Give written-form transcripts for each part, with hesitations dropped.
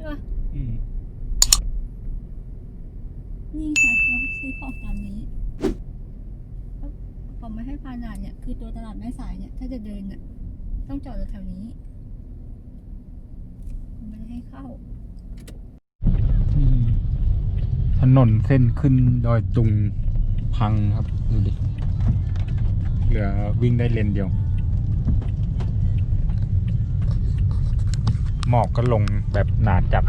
ปะนี่ค่ะเราซื้อของตามนี้เขาไม่ให้พานานเนี่ยคือตัวตลาดแม่สายเนี่ยถ้าจะเดินเนี่ยต้องจอดแถวนี้ไม่ให้เข้าถนนเส้นขึ้นดอยตุงพังครับดูดิเหลือวิ่งได้เลนเดียวหมอกก็ลงแบบหนาจัด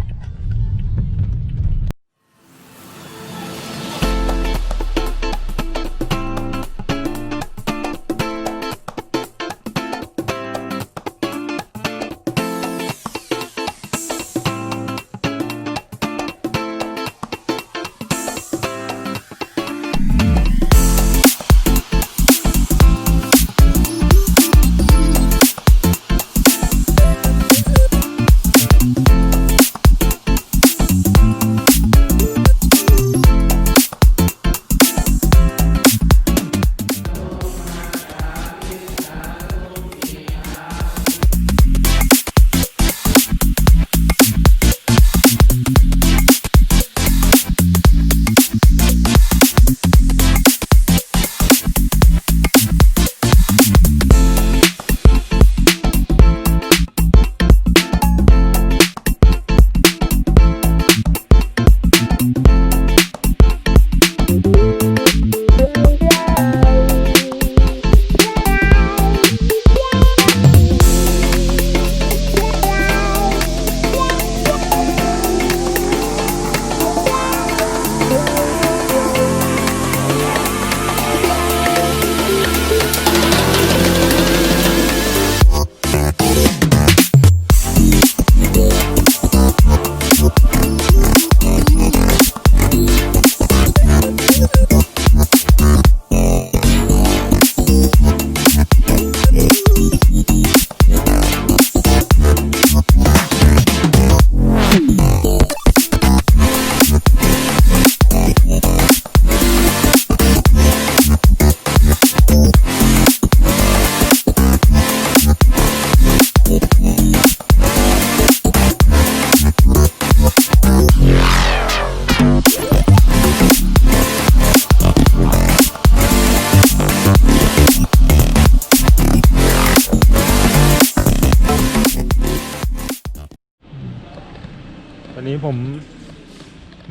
ตอนนี้ผม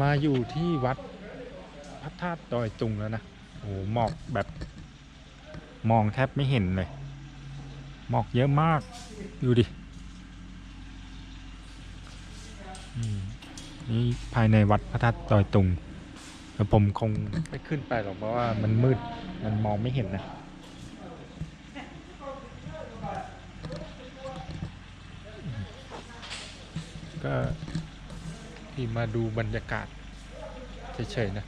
มาอยู่ที่วัดพระธาตุดอยตุงแล้วนะโอ้หมอกแบบมองแทบไม่เห็นเลยหมอกเยอะมากดูดินี่ภายในวัดพระธาตุดอยตุงแต่ผมคงไม่ขึ้นไปหรอกเพราะว่ามันมืดมันมองไม่เห็นนะก็ที่มาดูบรรยากาศเฉยๆนะ